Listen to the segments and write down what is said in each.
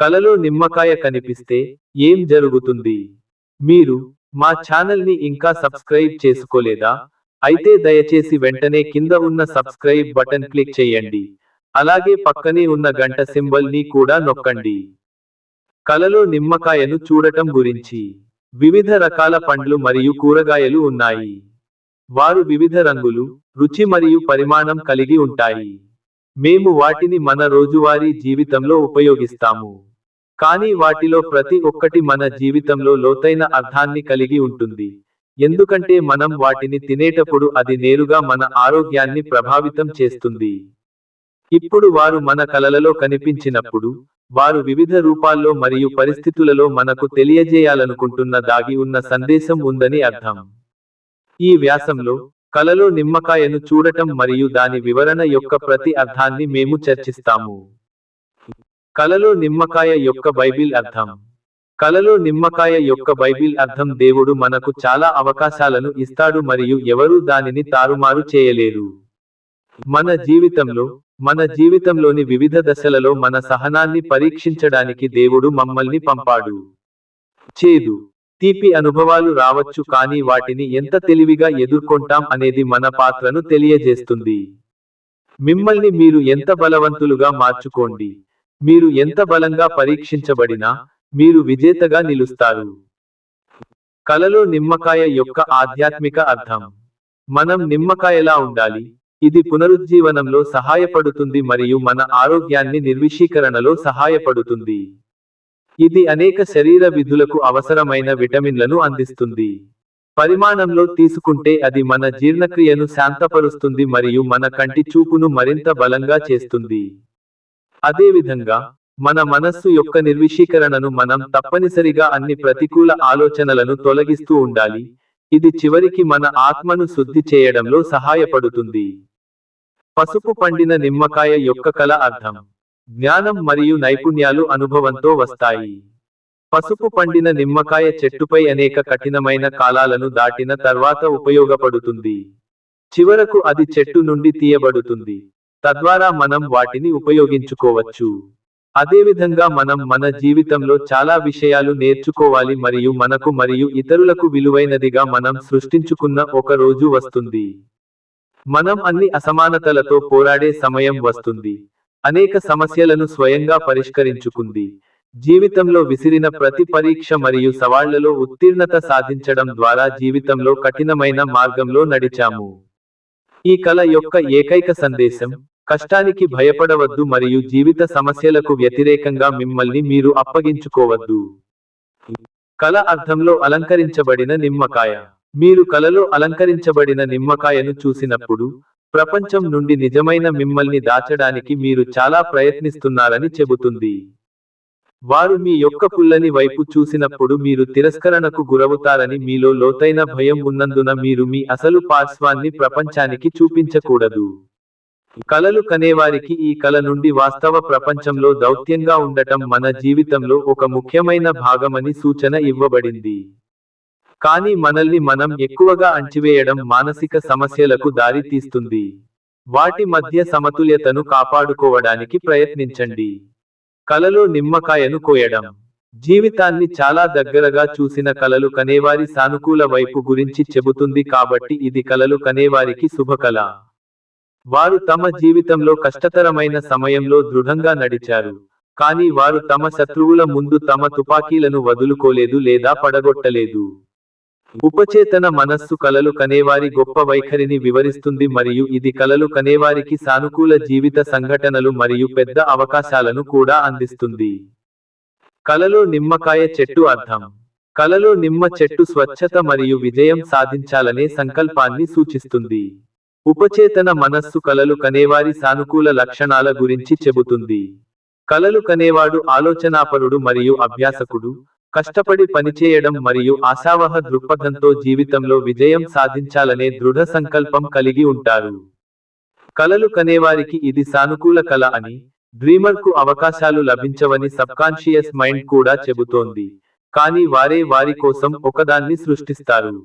కలలో నిమ్మకాయ కనిపిస్తే ఏం జరుగుతుంది? మీరు మా ఛానల్ని ఇంకా సబ్స్క్రైబ్ చేసుకోలేదా? అయితే దయచేసి వెంటనే కింద ఉన్న సబ్స్క్రైబ్ బటన్ క్లిక్ చేయండి. అలాగే పక్కనే ఉన్న గంట సింబల్ ని కూడా నొక్కండి. కలలో నిమ్మకాయను చూడటం గురించి. వివిధ రకాల పండ్లు మరియు కూరగాయలు ఉన్నాయి. వారు వివిధ రంగులు, రుచి మరియు పరిమాణం కలిగి ఉంటాయి. మేము వాటిని మన రోజువారీ జీవితంలో ఉపయోగిస్తాము. కానీ వాటిలో ప్రతి ఒక్కటి మన జీవితంలో లోతైన అర్థాన్ని కలిగి ఉంటుంది. ఎందుకంటే మనం వాటిని తినేటప్పుడు అది నేరుగా మన ఆరోగ్యాన్ని ప్రభావితం చేస్తుంది. ఇప్పుడు వారు మన కలలలో కనిపించినప్పుడు, వారు వివిధ రూపాల్లో మరియు పరిస్థితులలో మనకు తెలియజేయాలనుకుంటున్న దాగి ఉన్న సందేశం ఉందని అర్థం. ఈ వ్యాసంలో, కలలో నిమ్మకాయను చూడటం మరియు దాని వివరణ యొక్క ప్రతి అర్థాన్ని మేము చర్చిస్తాము. కలలో నిమ్మకాయ యొక్క బైబిల్ అర్థం. కలలో నిమ్మకాయ యొక్క బైబిల్ అర్థం దేవుడు మనకు చాలా అవకాశాలను ఇస్తాడు మరియు ఎవరూ దానిని తారుమారు చేయలేరు. మన జీవితంలోని వివిధ దశలలో మన సహనాన్ని పరీక్షించడానికి దేవుడు మమ్మల్ని పంపాడు. చేదు, తీపి అనుభవాలు రావచ్చు కానీ వాటిని ఎంత తెలివిగా ఎదుర్కొంటాం అనేది మన పాత్రను తెలియజేస్తుంది. మిమ్మల్ని మీరు ఎంత బలవంతులుగా మార్చుకోండి. మీరు ఎంత బలంగా పరీక్షించబడినా, మీరు విజేతగా నిలుస్తారు. కలలో నిమ్మకాయ యొక్క ఆధ్యాత్మిక అర్థం. మనం నిమ్మకాయలా ఉండాలి. ఇది పునరుజ్జీవనంలో సహాయపడుతుంది మరియు మన ఆరోగ్యాన్ని నిర్విషీకరణలో సహాయపడుతుంది. ఇది అనేక శరీర విధులకు అవసరమైన విటమిన్లను అందిస్తుంది. పరిమాణంలో తీసుకుంటే అది మన జీర్ణక్రియను శాంతపరుస్తుంది మరియు మన కంటి చూపును మరింత బలంగా చేస్తుంది. అదేవిధంగా, మన మనస్సు యొక్క నిర్విషీకరణను మనం తప్పనిసరిగా అన్ని ప్రతికూల ఆలోచనలను తొలగిస్తూ ఉండాలి. ఇది చివరికి మన ఆత్మను శుద్ధి చేయడంలో సహాయపడుతుంది. పసుపు పండిన నిమ్మకాయ యొక్క కల అర్థం. జ్ఞానం మరియు నైపుణ్యాలు అనుభవంతో వస్తాయి. పసుపు పండిన నిమ్మకాయ చెట్టుపై అనేక కఠినమైన కాలాలను దాటిన తర్వాత ఉపయోగపడుతుంది. చివరకు అది చెట్టు నుండి తీయబడుతుంది. తద్వారా మనం వాటిని ఉపయోగించుకోవచ్చు. అదేవిధంగా మనం మన జీవితంలో చాలా విషయాలు నేర్చుకోవాలి మరియు మనకు మరియు ఇతరులకు విలువైనదిగా మనం సృష్టించుకున్న ఒక రోజు వస్తుంది. మనం అన్ని అసమానతలతో పోరాడే సమయం వస్తుంది. అనేక సమస్యలను స్వయంగా పరిష్కరించుకుంది. జీవితంలో విసిరిన ప్రతి పరీక్ష మరియు సవాళ్లలో ఉత్తీర్ణత సాధించడం ద్వారా జీవితంలో కఠినమైన మార్గంలో నడిచాము. ఈ కల యొక్క ఏకైక సందేశం, కష్టానికి భయపడవద్దు మరియు జీవిత సమస్యలకు వ్యతిరేకంగా మిమ్మల్ని మీరు అప్పగించుకోవద్దు. కల అర్థంలో అలంకరించబడిన నిమ్మకాయ. మీరు కలలో అలంకరించబడిన నిమ్మకాయను చూసినప్పుడు, ప్రపంచం నుండి నిజమైన మిమ్మల్ని దాచడానికి మీరు చాలా ప్రయత్నిస్తున్నారని చెబుతుంది. వారు మీ యొక్క పుల్లని వైపు చూసినప్పుడు మీరు తిరస్కరణకు గురవుతారని మీలో లోతైన భయం ఉన్నందున మీరు మీ అసలు పార్శ్వాన్ని ప్రపంచానికి చూపించకూడదు. కలలు కనేవారికి ఈ కల నుండి వాస్తవ ప్రపంచంలో దౌత్యంగా ఉండటం మన జీవితంలో ఒక ముఖ్యమైన భాగమని సూచన ఇవ్వబడింది. కానీ మనల్ని మనం ఎక్కువగా అణచివేయడం మానసిక సమస్యలకు దారి తీస్తుంది. వాటి మధ్య సమతుల్యతను కాపాడుకోవడానికి ప్రయత్నించండి. కలలో నిమ్మకాయను కోయడం. జీవితాన్ని చాలా దగ్గరగా చూసిన కలలు కనేవారి సానుకూల వైపు గురించి చెబుతుంది కాబట్టి ఇది కలలు కనేవారికి శుభకల. వారు తమ జీవితంలో కష్టతరమైన సమయంలో దృఢంగా నడిచారు. కానీ వారు తమ శత్రువుల ముందు తమ తుపాకీలను వదులుకోలేదు లేదా పడగొట్టలేదు. ఉపచేతన మనస్సు కలలు కనేవారి గొప్ప వైఖరిని వివరిస్తుంది మరియు ఇది కలలు కనేవారికి సానుకూల జీవిత సంఘటనలు మరియు పెద్ద అవకాశాలను కూడా అందిస్తుంది. కలలో నిమ్మకాయ చెట్టు అర్థం. కలలో నిమ్మ చెట్టు స్వచ్ఛత మరియు విజయం సాధించాలనే సంకల్పాన్ని సూచిస్తుంది. ఉపచేతన మనస్సు కలలు కనేవారి సానుకూల లక్షణాల గురించి చెబుతుంది. కలలు కనేవాడు ఆలోచనాపరుడు మరియు అభ్యాసకుడు, కష్టపడి పనిచేయడం మరియు ఆశావహ దృక్పథంతో జీవితంలో విజయం సాధించాలనే దృఢ సంకల్పం కలిగి ఉంటారు. కలలు కనేవారికి ఇది సానుకూల కల అని, డ్రీమర్కు అవకాశాలు లభించవని సబ్కాన్షియస్ మైండ్ కూడా చెబుతోంది. కానీ వారే వారి కోసం ఒకదాన్ని సృష్టిస్తారు.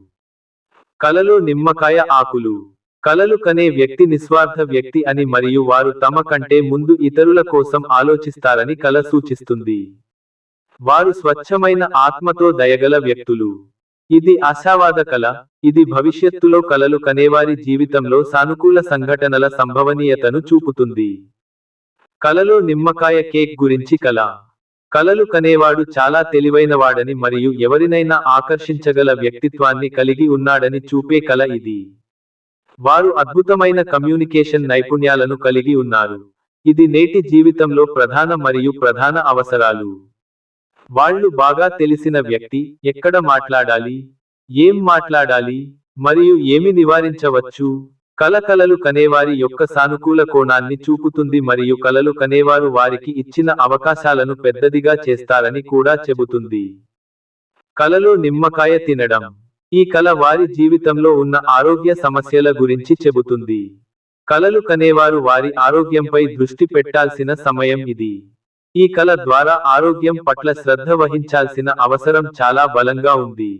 కలలో నిమ్మకాయ ఆకులు. కలలు కనే వ్యక్తి నిస్వార్థ వ్యక్తి అని మరియు వారు తమ కంటే ముందు ఇతరుల కోసం ఆలోచిస్తారని కల సూచిస్తుంది. వారు స్వచ్ఛమైన ఆత్మతో దయగల వ్యక్తులు. ఇది ఆశావాద కల. ఇది భవిష్యత్తులో కలలు కనేవారి జీవితంలో సానుకూల సంఘటనల సంభవనీయతను చూపుతుంది. కలలో నిమ్మకాయ కేక్ గురించి కల. కలలు కనేవాడు చాలా తెలివైనవాడని మరియు ఎవరినైనా ఆకర్షించగల వ్యక్తిత్వాన్ని కలిగి ఉన్నాడని చూపే కల ఇది. వారు అద్భుతమైన కమ్యూనికేషన్ నైపుణ్యాలను కలిగి ఉన్నారు. ఇది నేటి జీవితంలో ప్రధాన మరియు ప్రధాన అవసరాలు. వాళ్ళు బాగా తెలిసిన వ్యక్తి, ఎక్కడ మాట్లాడాలి, ఏం మాట్లాడాలి, మరియు ఏమి నివారించవచ్చు. కలలు కనేవారి యొక్క సానుకూల కోణాన్ని చూపుతుంది మరియు కలలు కనేవారు వారికి ఇచ్చిన అవకాశాలను పెద్దదిగా చేస్తారని కూడా చెబుతుంది. కలలో నిమ్మకాయ తినడం. ఈ కల వారి జీవితంలో ఉన్న ఆరోగ్య సమస్యల గురించి చెబుతుంది. కలలు కనేవారు వారి ఆరోగ్యంపై దృష్టి పెట్టాల్సిన సమయం ఇది. ఈ కల ద్వారా ఆరోగ్యం పట్ల శ్రద్ధ వహించాల్సిన అవసరం చాలా బలంగా ఉంది.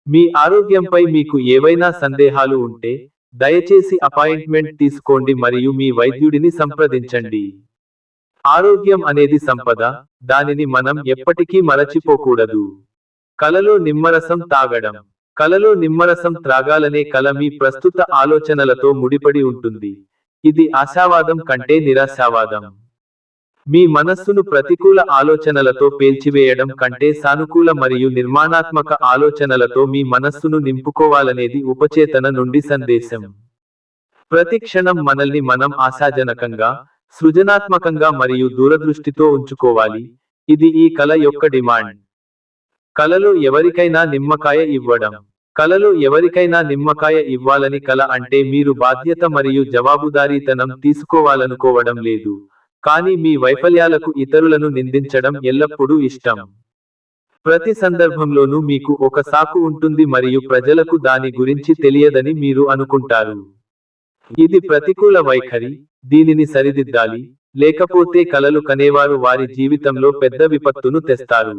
మీ ఆరోగ్యంపై మీకు ఏవైనా సందేహాలు ఉంటే, దయచేసి అపాయింట్మెంట్ తీసుకోండి మరియు మీ వైద్యుడిని సంప్రదించండి. ఆరోగ్యం అనేది సంపద, దానిని మనం ఎప్పటికీ మరచిపోకూడదు. కలలో నిమ్మరసం తాగడం. కలలో నిమ్మరసం త్రాగాలనే కల మీ ప్రస్తుత ఆలోచనలతో ముడిపడి ఉంటుంది. ఇది ఆశావాదం కంటే నిరాశావాదం. మీ మనస్సును ప్రతికూల ఆలోచనలతో పేల్చివేయడం కంటే సానుకూల మరియు నిర్మాణాత్మక ఆలోచనలతో మీ మనస్సును నింపుకోవాలనేది ఉపచేతన నుండి సందేశం. ప్రతి క్షణం మనల్ని మనం ఆశాజనకంగా, సృజనాత్మకంగా మరియు దూరదృష్టితో ఉంచుకోవాలి. ఇది ఈ కల యొక్క డిమాండ్. కలలో ఎవరికైనా నిమ్మకాయ ఇవ్వడం. కలలో ఎవరికైనా నిమ్మకాయ ఇవ్వాలని కల అంటే మీరు బాధ్యత మరియు జవాబుదారీతనం తీసుకోవాలనుకోవడం లేదు, కానీ మీ వైఫల్యాలకు ఇతరులను నిందించడం ఎల్లప్పుడూ ఇష్టం. ప్రతి సందర్భంలోనూ మీకు ఒక సాకు ఉంటుంది మరియు ప్రజలకు దాని గురించి తెలియదని మీరు అనుకుంటారు. ఇది ప్రతికూల వైఖరి. దీనిని సరిదిద్దాలి, లేకపోతే కలలు కనేవారు వారి జీవితంలో పెద్ద విపత్తును తెస్తారు.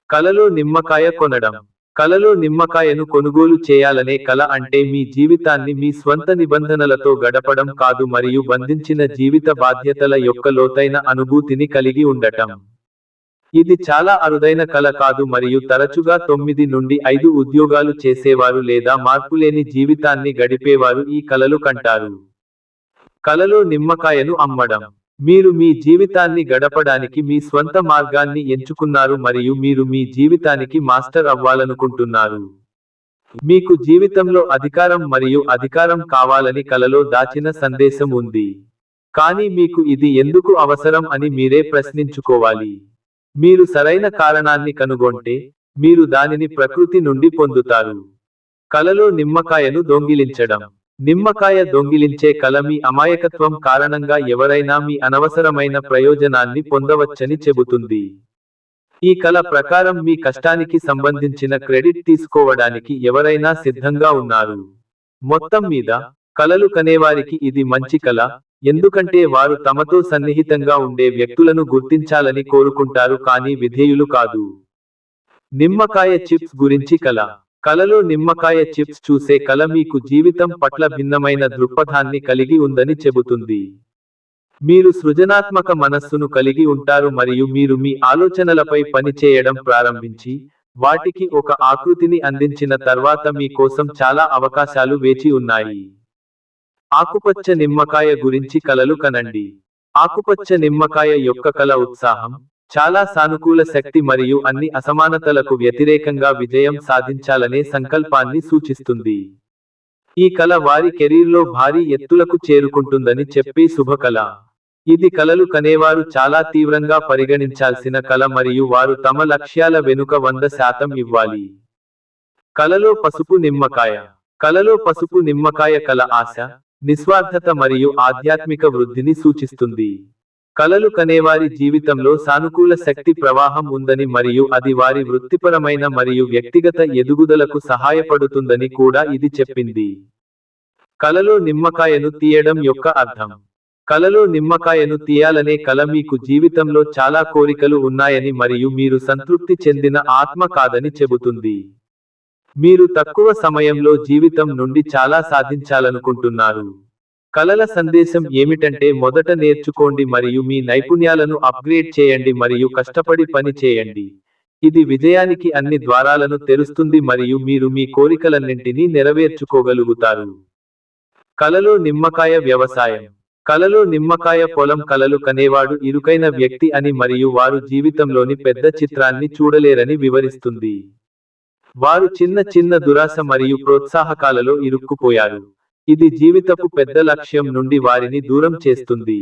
కలలో నిమ్మకాయ కొనడం. కలలో నిమ్మకాయను కొనుగోలు చేయాలనే కల అంటే మీ జీవితాన్ని మీ స్వంత నిబంధనలతో గడపడం కాదు మరియు బంధించిన జీవిత బాధ్యతల యొక్క లోతైన అనుభూతిని కలిగి ఉండటం. ఇది చాలా అరుదైన కల కాదు మరియు తరచుగా 9 నుండి 5 ఉద్యోగాలు చేసేవారు లేదా మార్పులేని జీవితాన్ని గడిపేవారు ఈ కలలు కంటారు. కలలో నిమ్మకాయను అమ్మడం. మీరు మీ జీవితాన్ని గడపడానికి మీ స్వంత మార్గాన్ని ఎంచుకున్నారు మరియు మీరు మీ జీవితానికి మాస్టర్ అవ్వాలనుకుంటున్నారు. మీకు జీవితంలో అధికారం మరియు అధికారం కావాలని కలలో దాచిన సందేశం ఉంది. కానీ మీకు ఇది ఎందుకు అవసరం అని మీరే ప్రశ్నించుకోవాలి. మీరు సరైన కారణాన్ని కనుగొంటే, మీరు దానిని ప్రకృతి నుండి పొందుతారు. కలలో నిమ్మకాయను దొంగిలించడం. నిమ్మకాయ దొంగిలించే కల మీ అమాయకత్వం కారణంగా ఎవరైనా మీ అనవసరమైన ప్రయోజనాన్ని పొందవచ్చని చెబుతుంది. ఈ కల ప్రకారం మీ కష్టానికి సంబంధించిన క్రెడిట్ తీసుకోవడానికి ఎవరైనా సిద్ధంగా ఉన్నారు. మొత్తం మీద, కలలు కనేవారికి ఇది మంచి కల, ఎందుకంటే వారు తమతో సన్నిహితంగా ఉండే వ్యక్తులను గుర్తించాలని కోరుకుంటారు కానీ విధేయులు కాదు. నిమ్మకాయ చిప్స్ గురించి కల. కలలో నిమ్మకాయ చిప్స్ చూసే కల మీకు జీవితం పట్ల భిన్నమైన దృక్పథాన్ని కలిగి ఉందని చెబుతుంది. మీరు సృజనాత్మక మనస్సును కలిగి ఉంటారు మరియు మీరు మీ ఆలోచనలపై పనిచేయడం ప్రారంభించి, వాటికి ఒక ఆకృతిని అందించిన తర్వాత మీ కోసం చాలా అవకాశాలు వేచి ఉన్నాయి. ఆకుపచ్చ నిమ్మకాయ గురించి కలలు కనండి. ఆకుపచ్చ నిమ్మకాయ యొక్క కల ఉత్సాహం, చాలా సానుకూల శక్తి మరియు అన్ని అసమానతలకు వ్యతిరేకంగా విజయం సాధించాలనే సంకల్పాన్ని సూచిస్తుంది. ఈ కల వారి కెరీర్లో భారీ ఎత్తులకు చేరుకుంటుందని చెప్పే శుభకల. ఇది కలలు కనేవారు చాలా తీవ్రంగా పరిగణించాల్సిన కల మరియు వారు తమ లక్ష్యాల వెనుక 100% ఇవ్వాలి. కలలో పసుపు నిమ్మకాయ. కలలో పసుపు నిమ్మకాయ కల ఆశ, నిస్వార్థత మరియు ఆధ్యాత్మిక వృద్ధిని సూచిస్తుంది. కలలు కనేవారి జీవితంలో సానుకూల శక్తి ప్రవాహం ఉందని మరియు అది వారి వృత్తిపరమైన మరియు వ్యక్తిగత ఎదుగుదలకు సహాయపడుతుందని కూడా ఇది చెప్పింది. కలలో నిమ్మకాయను తీయడం యొక్క అర్థం. కలలో నిమ్మకాయను తీయాలనే కల మీకు జీవితంలో చాలా కోరికలు ఉన్నాయని మరియు మీరు సంతృప్తి చెందిన ఆత్మ కాదని చెబుతుంది. మీరు తక్కువ సమయంలో జీవితం నుండి చాలా సాధించాలనుకుంటున్నారు. కలల సందేశం ఏమిటంటే మొదట నేర్చుకోండి మరియు మీ నైపుణ్యాలను అప్గ్రేడ్ చేయండి మరియు కష్టపడి పని చేయండి. ఇది విజయానికి అన్ని ద్వారాలను తెరుస్తుంది మరియు మీరు మీ కోరికలన్నింటినీ నెరవేర్చుకోగలుగుతారు. కలలో నిమ్మకాయ వ్యవసాయం. కలలో నిమ్మకాయ పొలం. కలలు కనేవాడు ఇరుకైన వ్యక్తి అని మరియు వారు జీవితంలోని పెద్ద చిత్రాన్ని చూడలేరని వివరిస్తుంది. వారు చిన్న చిన్న దురాశ మరియు ప్రోత్సాహకాలలో ఇరుక్కుపోయారు. ఇది జీవితపు పెద్ద లక్ష్యం నుండి వారిని దూరం చేస్తుంది.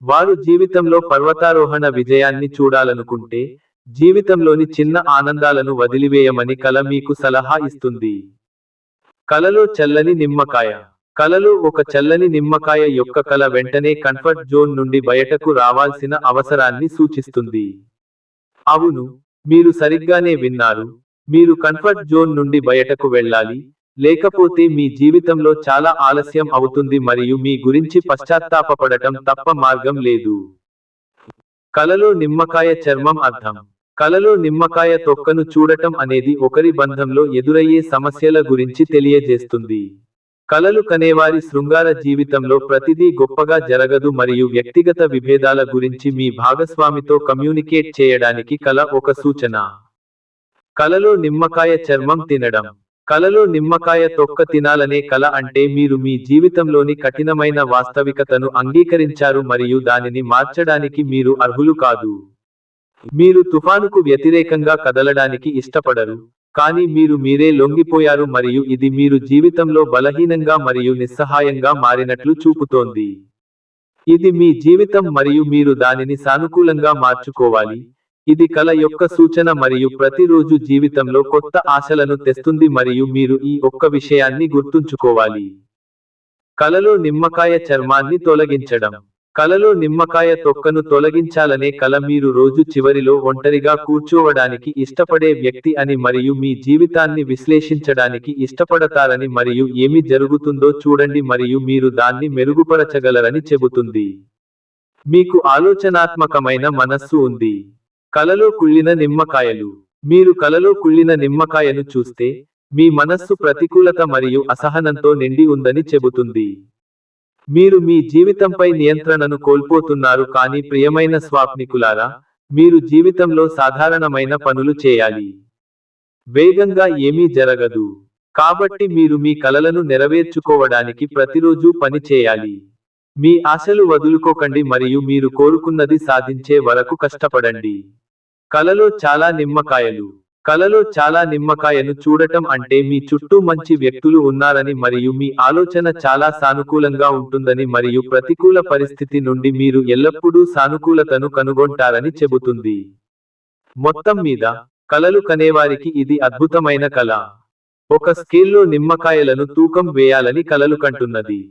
వారు జీవితంలో పర్వతారోహణ విజయాన్ని చూడాలనుకుంటే, జీవితంలోని చిన్న ఆనందాలను వదిలివేయమని కల మీకు సలహా ఇస్తుంది. కలలో చల్లని నిమ్మకాయ. కలలో ఒక చల్లని నిమ్మకాయ యొక్క కల వెంటనే కంఫర్ట్ జోన్ నుండి బయటకు రావాల్సిన అవసరాన్ని సూచిస్తుంది. అవును, మీరు సరిగ్గానే విన్నారు. మీరు కంఫర్ట్ జోన్ నుండి బయటకు వెళ్ళాలి, లేకపోతే మీ జీవితంలో చాలా ఆలస్యం అవుతుంది మరియు మీ గురించి పశ్చాత్తాపపడటం తప్ప మార్గం లేదు. కలలో నిమ్మకాయ చర్మం అర్థం. కలలో నిమ్మకాయ తొక్కను చూడటం అనేది ఒకరి బంధంలో ఎదురయ్యే సమస్యల గురించి తెలియజేస్తుంది. కలలు కనేవారి శృంగార జీవితంలో ప్రతిదీ గొప్పగా జరగదు మరియు వ్యక్తిగత విభేదాల గురించి మీ భాగస్వామితో కమ్యూనికేట్ చేయడానికి కల ఒక సూచన. కలలో నిమ్మకాయ చర్మం తినడం. కలలో నిమ్మకాయ తొక్క తినాలనే కల అంటే మీరు మీ జీవితంలోని కఠినమైన వాస్తవికతను అంగీకరించారు మరియు దానిని మార్చడానికి మీరు అర్హులు కాదు. మీరు తుఫానుకు వ్యతిరేకంగా కదలడానికి ఇష్టపడరు, కానీ మీరు మీరే లొంగిపోయారు మరియు ఇది మీరు జీవితంలో బలహీనంగా మరియు నిస్సహాయంగా మారినట్లు చూపుతోంది. ఇది మీ జీవితం మరియు మీరు దానిని సానుకూలంగా మార్చుకోవాలి. ఇది కల యొక్క సూచన మరియు ప్రతిరోజు జీవితంలో కొత్త ఆశలను తెస్తుంది మరియు మీరు ఈ ఒక్క విషయాన్ని గుర్తుంచుకోవాలి. కలలో నిమ్మకాయ చర్మాన్ని తొలగించడం. కలలో నిమ్మకాయ తొక్కను తొలగించాలనే కల మీరు రోజు చివరిలో ఒంటరిగా కూర్చోవడానికి ఇష్టపడే వ్యక్తి అని మరియు మీ జీవితాన్ని విశ్లేషించడానికి ఇష్టపడతారని మరియు ఏమి జరుగుతుందో చూడండి మరియు మీరు దాన్ని మెరుగుపరచగలరని చెబుతుంది. మీకు ఆలోచనాత్మకమైన మనస్సు ఉంది. కలలో కుళ్ళిన నిమ్మకాయలు. మీరు కలలో కుళ్ళిన నిమ్మకాయను చూస్తే, మీ మనస్సు ప్రతికూలత మరియు అసహనంతో నిండి ఉందని చెబుతుంది. మీరు మీ జీవితంపై నియంత్రణను కోల్పోతున్నారు. కానీ ప్రియమైన స్వాప్నికులారా, మీరు జీవితంలో సాధారణమైన పనులు చేయాలి. వేగంగా ఏమీ జరగదు. కాబట్టి మీరు మీ కలలను నెరవేర్చుకోవడానికి ప్రతిరోజు పని చేయాలి. మీ ఆశలు వదులుకోకండి మరియు మీరు కోరుకున్నది సాధించే వరకు కష్టపడండి. కలలో చాలా నిమ్మకాయలు. కలలో చాలా నిమ్మకాయను చూడటం అంటే మీ చుట్టూ మంచి వ్యక్తులు ఉన్నారని మరియు మీ ఆలోచన చాలా సానుకూలంగా ఉంటుందని మరియు ప్రతికూల పరిస్థితి నుండి మీరు ఎల్లప్పుడూ సానుకూలతను కనుగొంటారని చెబుతుంది. మొత్తం మీద, కలలు కనేవారికి ఇది అద్భుతమైన కల. ఒక స్కేల్లో నిమ్మకాయలను తూకం వేయాలని కలలు కంటున్నది.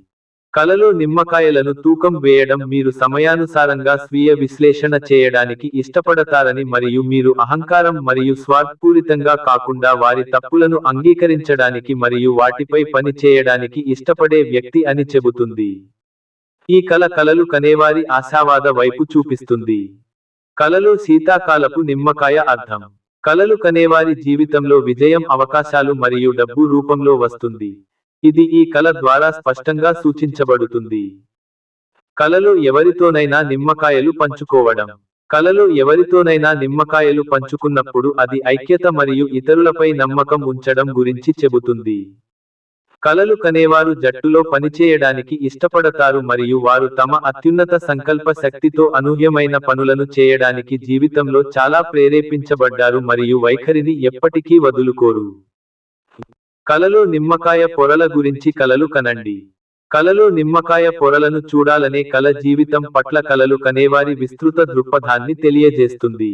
కలలో నిమ్మకాయలను తూకం వేయడం మీరు సమయానుసారంగా స్వీయ విశ్లేషణ చేయడానికి ఇష్టపడతారని మరియు మీరు అహంకారం మరియు స్వార్థపూరితంగా కాకుండా వారి తప్పులను అంగీకరించడానికి మరియు వాటిపై పని చేయడానికి ఇష్టపడే వ్యక్తి అని చెబుతుంది. ఈ కల కలలు కనేవారి ఆశావాద వైపు చూపిస్తుంది. కలలో శీతాకాలపు నిమ్మకాయ అర్థం. కలలు కనేవారి జీవితంలో విజయం, అవకాశాలు మరియు డబ్బు రూపంలో వస్తుంది. ఇది ఈ కల ద్వారా స్పష్టంగా సూచించబడుతుంది. కలలో ఎవరితోనైనా నిమ్మకాయలు పంచుకోవడం. కలలో ఎవరితోనైనా నిమ్మకాయలు పంచుకున్నప్పుడు అది ఐక్యత మరియు ఇతరులపై నమ్మకం ఉంచడం గురించి చెబుతుంది. కలలు కనేవారు జట్టులో పనిచేయడానికి ఇష్టపడతారు మరియు వారు తమ అత్యున్నత సంకల్ప శక్తితో అనూహ్యమైన పనులను చేయడానికి జీవితంలో చాలా ప్రేరేపించబడ్డారు మరియు వైఖరిని ఎప్పటికీ వదులుకోరు. కలలో నిమ్మకాయ పొరల గురించి కలలు కనండి. కలలో నిమ్మకాయ పొరలను చూడాలనే కల జీవితం పట్ల కలలు కనేవారి విస్తృత దృక్పథాన్ని తెలియజేస్తుంది.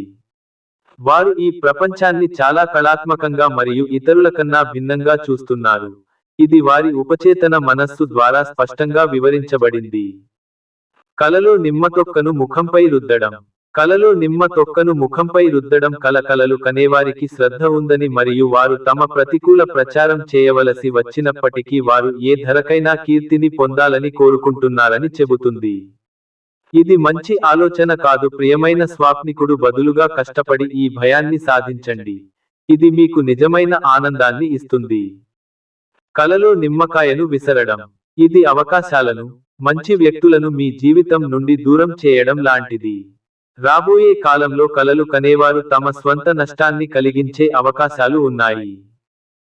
వారు ఈ ప్రపంచాన్ని చాలా కళాత్మకంగా మరియు ఇతరుల కన్నా భిన్నంగా చూస్తున్నారు. ఇది వారి ఉపచేతన మనస్సు ద్వారా స్పష్టంగా వివరించబడింది. కలలో నిమ్మతొక్కను ముఖంపై రుద్దడం. కలలో నిమ్మ తొక్కను ముఖంపై రుద్దడం కలలు కనేవారికి శ్రద్ధ ఉందని మరియు వారు తమ ప్రతికూల ప్రచారం చేయవలసి వచ్చినప్పటికీ వారు ఏ ధరకైనా కీర్తిని పొందాలని కోరుకుంటున్నారని చెబుతుంది. ఇది మంచి ఆలోచన కాదు ప్రియమైన స్వాప్నికుడు. బదులుగా కష్టపడి ఈ భయాన్ని సాధించండి. ఇది మీకు నిజమైన ఆనందాన్ని ఇస్తుంది. కలలో నిమ్మకాయను విసరడం. ఇది అవకాశాలను, మంచి వ్యక్తులను మీ జీవితం నుండి దూరం చేయడం లాంటిది. రాబోయే కాలంలో కలలు కనేవారు తమ స్వంత నష్టాన్ని కలిగించే అవకాశాలు ఉన్నాయి.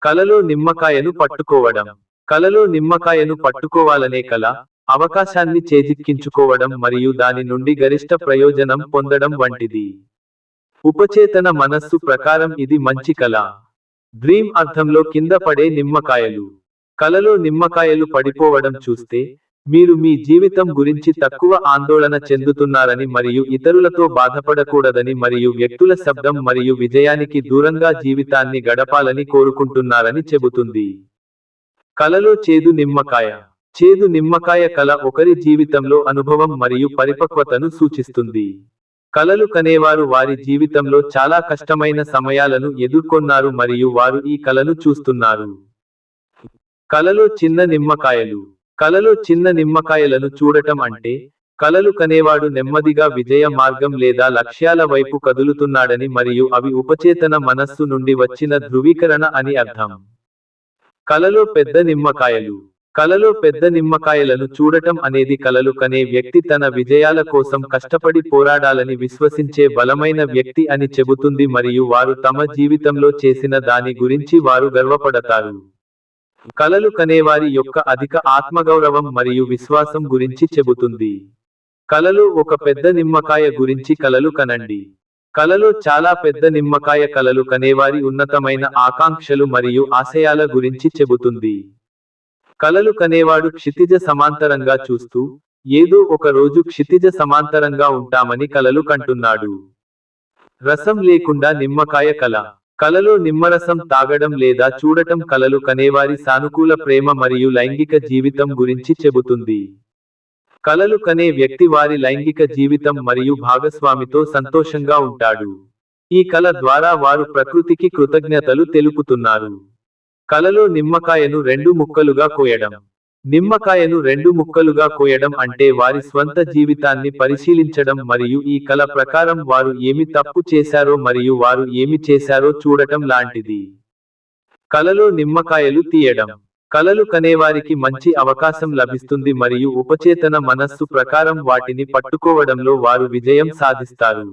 కలలో నిమ్మకాయను పట్టుకోవడం. కలలో నిమ్మకాయను పట్టుకోవాలనే కల, అవకాశాన్ని చేజిక్కించుకోవడం మరియు దాని నుండి గరిష్ట ప్రయోజనం పొందడం వంటిది. ఉపచేతన మనస్సు ప్రకారం ఇది మంచి కల. డ్రీమ్ అర్థంలో కింద పడే నిమ్మకాయలు. కలలో నిమ్మకాయలు పడిపోవడం చూస్తే, మీరు మీ జీవితం గురించి తక్కువ ఆందోళన చెందుతున్నారని మరియు ఇతరులతో బాధపడకూడదని మరియు వ్యక్తుల శబ్దం మరియు విజయానికి దూరంగా జీవితాన్ని గడపాలని కోరుకుంటున్నారని చెబుతుంది. కలలో చేదు నిమ్మకాయ. చేదు నిమ్మకాయ కల ఒకరి జీవితంలో అనుభవం మరియు పరిపక్వతను సూచిస్తుంది. కలలు కనేవారు వారి జీవితంలో చాలా కష్టమైన సమయాలను ఎదుర్కొన్నారు మరియు వారు ఈ కలను చూస్తున్నారు. కలలో చిన్న నిమ్మకాయలు. కలలో చిన్న నిమ్మకాయలను చూడటం అంటే, కలలు కనేవాడు నెమ్మదిగా విజయ మార్గం లేదా లక్ష్యాల వైపు కదులుతున్నాడని మరియు అవి ఉపచేతన మనస్సు నుండి వచ్చిన ధృవీకరణ అని అర్థం. కలలో పెద్ద నిమ్మకాయలు. కలలో పెద్ద నిమ్మకాయలను చూడటం అనేది కలలు కనే వ్యక్తి తన విజయాల కోసం కష్టపడి పోరాడాలని విశ్వసించే బలమైన వ్యక్తి అని చెబుతుంది మరియు వారు తమ జీవితంలో చేసిన దాని గురించి వారు గర్వపడతారు. కలలు కనేవారి యొక్క అధిక ఆత్మగౌరవం మరియు విశ్వాసం గురించి చెబుతుంది. కలలో ఒక పెద్ద నిమ్మకాయ గురించి కలలు కనండి. కలలో చాలా పెద్ద నిమ్మకాయ కలలు కనేవారి ఉన్నతమైన ఆకాంక్షలు మరియు ఆశయాల గురించి చెబుతుంది. కలలు కనేవాడు క్షితిజ సమాంతరంగా చూస్తూ, ఏదో ఒక రోజు క్షితిజ సమాంతరంగా ఉంటామని కలలు కంటున్నాడు. రసం లేకుండా నిమ్మకాయ కల. కలలో నిమ్మరసం తాగడం లేదా చూడటం కలలు కనేవారి సానుకూల ప్రేమ మరియు లైంగిక జీవితం గురించి చెబుతుంది. కలలు కనే వ్యక్తి వారి లైంగిక జీవితం మరియు భాగస్వామితో సంతోషంగా ఉంటాడు. ఈ కల ద్వారా వారు ప్రకృతికి కృతజ్ఞతలు తెలుపుతున్నారు. కలలో నిమ్మకాయను 2 ముక్కలుగా కోయడం. నిమ్మకాయను 2 ముక్కలుగా కోయడం అంటే వారి స్వంత జీవితాన్ని పరిశీలించడం మరియు ఈ కల ప్రకారం వారు ఏమి తప్పు చేశారో మరియు వారు ఏమి చేశారో చూడటం లాంటిది. కలలో నిమ్మకాయలు తీయడం. కలలు కనేవారికి మంచి అవకాశం లభిస్తుంది మరియు ఉపచేతన మనస్సు ప్రకారం వాటిని పట్టుకోవడంలో వారు విజయం సాధిస్తారు.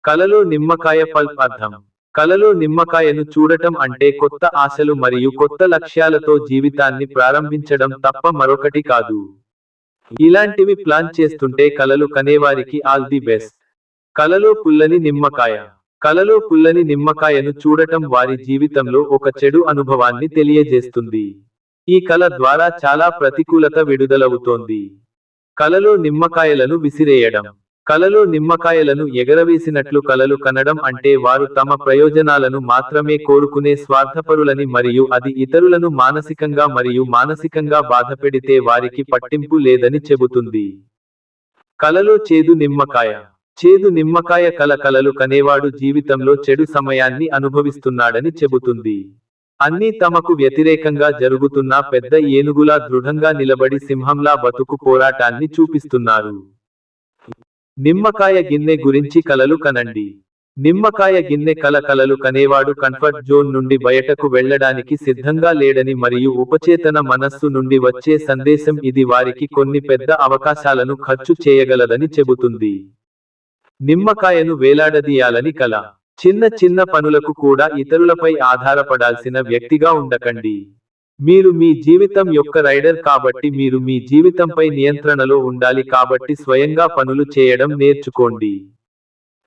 కలలో నిమ్మకాయ పల్ప్ అర్థం. కలలో నిమ్మకాయను చూడటం అంటే కొత్త ఆశలు మరియు కొత్త లక్ష్యాలతో జీవితాన్ని ప్రారంభించడం తప్ప మరొకటి కాదు. ఇలాంటివి ప్లాన్ చేస్తుంటే కలలు కనేవారికి ఆల్ ది బెస్ట్. కలలో పుల్లని నిమ్మకాయ. కలలో పుల్లని నిమ్మకాయను చూడటం వారి జీవితంలో ఒక చెడు అనుభవాన్ని తెలియజేస్తుంది. ఈ కల ద్వారా చాలా ప్రతికూలత విడుదలవుతోంది. కలలో నిమ్మకాయలను విసిరేయడం. కలలో నిమ్మకాయలను ఎగరవేసినట్లు కలలు కనడం అంటే వారు తమ ప్రయోజనాలను మాత్రమే కోరుకునే స్వార్థపరులని మరియు అది ఇతరులను మానసికంగా మరియు మానసికంగా బాధపెడితే వారికి పట్టింపు లేదని చెబుతుంది. కలలో చేదు నిమ్మకాయ. చేదు నిమ్మకాయ కల కలలు కనేవాడు జీవితంలో చెడు సమయాన్ని అనుభవిస్తున్నాడని చెబుతుంది. అన్నీ తమకు వ్యతిరేకంగా జరుగుతున్నా పెద్ద ఏనుగులా దృఢంగా నిలబడి సింహంలా బతుకు పోరాటాన్ని చూపిస్తున్నారు. నిమ్మకాయ గిన్నె గురించి కలలు కనండి. నిమ్మకాయ గిన్నె కల కలలు కనేవాడు కంఫర్ట్ జోన్ నుండి బయటకు వెళ్లడానికి సిద్ధంగా లేడని మరియు ఉపచేతన మనస్సు నుండి వచ్చే సందేశం ఇది వారికి కొన్ని పెద్ద అవకాశాలను ఖర్చు చేయగలదని చెబుతుంది. నిమ్మకాయను వేలాడదీయాలని కల. చిన్న చిన్న పనులకు కూడా ఇతరులపై ఆధారపడాల్సిన వ్యక్తిగా ఉండకండి. మీరు మీ జీవితం యొక్క రైడర్ కాబట్టి మీరు మీ జీవితంపై నియంత్రణలో ఉండాలి కాబట్టి స్వయంగా పనులు చేయడం నేర్చుకోండి.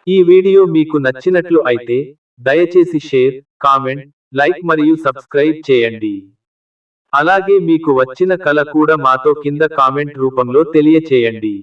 ఈ వీడియో మీకు నచ్చినట్లు అయితే దయచేసి షేర్, కామెంట్, లైక్ మరియు సబ్స్క్రైబ్ చేయండి. అలాగే మీకు వచ్చిన కల కూడా మాతో కింద కామెంట్ రూపంలో తెలియచేయండి.